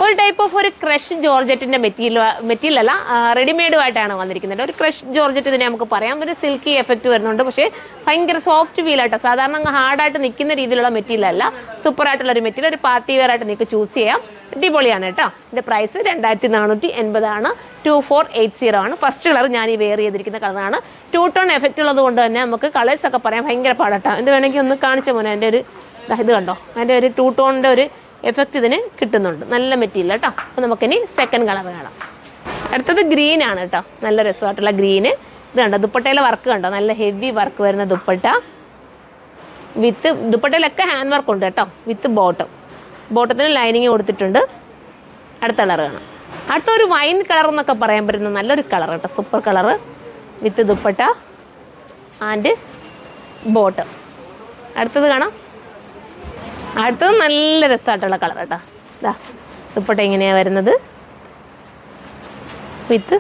ഒരു type of ഒരു crush ജോർജറ്റിൻ്റെ material അല്ല, റെഡിമെയ്ഡുമായിട്ടാണ് വന്നിരിക്കുന്നത്. ഒരു ക്രഷ് ജോർജറ്റ് തന്നെ നമുക്ക് പറയാം. ഒരു സിൽക്കി എഫക്റ്റ് വരുന്നുണ്ട്, പക്ഷേ ഭയങ്കര സോഫ്റ്റ് ഫീലായിട്ടോ. സാധാരണ അങ്ങ് ഹാർഡായിട്ട് നിൽക്കുന്ന രീതിയിലുള്ള മെറ്റീരിയൽ അല്ല, സൂപ്പറായിട്ടുള്ളൊരു മെറ്റീരിയൽ. ഒരു പാർട്ടി വെയർ ആയിട്ട് നിങ്ങൾക്ക് ചൂസ് ചെയ്യാം. അടിപൊളിയാണ് കേട്ടോ. ഇതിൻ്റെ പ്രൈസ് 2480 ആണ്. 2480 ആണ്. ഫസ്റ്റ് കളർ ഞാൻ ഈ വെയർ ചെയ്തിരിക്കുന്ന കളറാണ്. 2 ടോൺ എഫക്റ്റ് ഉള്ളത് കൊണ്ട് തന്നെ നമുക്ക് കളേഴ്സൊക്കെ പറയാൻ ഭയങ്കര പാടാട്ടോ. ഇത് വേണമെങ്കിൽ ഒന്ന് കാണിച്ച മോനെ, എൻ്റെ ഒരു ഇത് കണ്ടോ, അതിൻ്റെ ഒരു 2 ടോണിൻ്റെ ഒരു എഫക്റ്റ് ഇതിന് കിട്ടുന്നുണ്ട്. നല്ല മെറ്റീരിയൽ കേട്ടോ. അപ്പോൾ നമുക്കിനി സെക്കൻഡ് കളർ കാണാം. അടുത്തത് ഗ്രീനാണ് കേട്ടോ. നല്ല രസമായിട്ടുള്ള ഗ്രീന്. ഇത് കണ്ടോ, ദുപ്പട്ടയിലെ വർക്ക് കണ്ടോ, നല്ല ഹെവി വർക്ക് വരുന്ന ദുപ്പട്ട വിത്ത്, ദുപ്പട്ടയിലൊക്കെ ഹാൻഡ് വർക്ക് ഉണ്ട് കേട്ടോ, വിത്ത് ബോട്ടത്തിന് ലൈനിങ് കൊടുത്തിട്ടുണ്ട്. അടുത്ത കളർ കാണാം. അടുത്തൊരു വൈൻ കളർ എന്നൊക്കെ പറയാൻ പറ്റുന്ന നല്ലൊരു കളർ കേട്ടോ, super colour with dupatta and bottom. അടുത്തത് കാണാം. അടുത്തത് നല്ല രസമായിട്ടുള്ള കളർ കേട്ടോ. ഇതാ ദുപ്പട്ട ഇങ്ങനെയാണ് വരുന്നത് വിത്ത്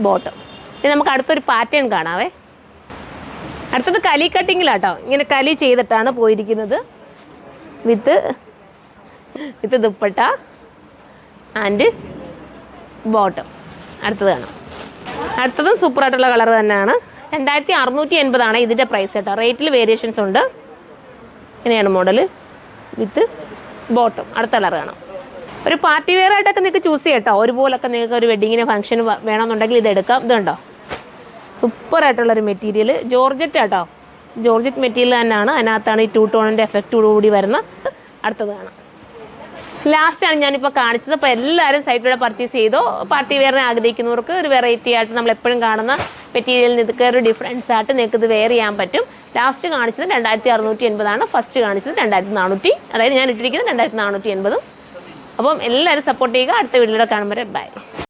ബോട്ടം. ഇനി നമുക്ക് അടുത്തൊരു പാറ്റേൺ കാണാവേ. അടുത്തത് കലി കട്ടിങ്ങിലാട്ടോ. ഇങ്ങനെ കലി ചെയ്തിട്ടാണ് പോയിരിക്കുന്നത് വിത്ത് ദുപ്പട്ട ആൻഡ് ബോട്ടം. അടുത്തത് കാണാം. അടുത്തതും സൂപ്പറായിട്ടുള്ള കളർ തന്നെയാണ്. 2680 ആണ് ഇതിൻ്റെ പ്രൈസ് കേട്ടോ. റേറ്റിൽ വേരിയേഷൻസ് ഉണ്ട്. ഇങ്ങനെയാണ് മോഡൽ വിത്ത് ബോട്ടം. അടുത്ത കളർ കാണാം. ഒരു പാർട്ടി വെയർ ആയിട്ടൊക്കെ നിങ്ങൾക്ക് ചൂസ് ചെയ്യാം കേട്ടോ. ഒരുപോലൊക്കെ നിങ്ങൾക്ക് ഒരു വെഡിങ്ങിന് ഫംഗ്ഷന് വേണമെന്നുണ്ടെങ്കിൽ ഇത് എടുക്കാം. ഇതുണ്ടോ, സൂപ്പറായിട്ടുള്ളൊരു മെറ്റീരിയൽ, ജോർജറ്റ് കേട്ടോ. ജോർജറ്റ് മെറ്റീരിയൽ തന്നെയാണ്. അതിനകത്താണ് ഈ 2 ടോണിൻ്റെ എഫക്റ്റോടുകൂടി വരുന്ന. അടുത്തത് കാണാം. ലാസ്റ്റാണ് ഞാനിപ്പോൾ കാണിച്ചത്. അപ്പോൾ എല്ലാവരും സൈറ്റിലൂടെ പർച്ചേസ് ചെയ്തോ. പാർട്ടി വെയറിന് ആഗ്രഹിക്കുന്നവർക്ക് ഒരു വെറൈറ്റി ആയിട്ട് നമ്മൾ എപ്പോഴും കാണുന്ന മെറ്റീരിയലിന് ഇതൊക്കെ ഒരു ഡിഫറൻസ് ആയിട്ട് നിങ്ങൾക്ക് ഇത് വെയർ ചെയ്യാൻ പറ്റും. ലാസ്റ്റ് കാണിച്ചത് 2680 ആണ്. ഫസ്റ്റ് കാണിച്ചത് 2400, അതായത് ഞാൻ ഇട്ടിരിക്കുന്നത് 2480. അപ്പം എല്ലാവരും സപ്പോർട്ട് ചെയ്യുക. അടുത്ത വീഡിയോയിലൂടെ കാണുമ്പോൾ ബൈ.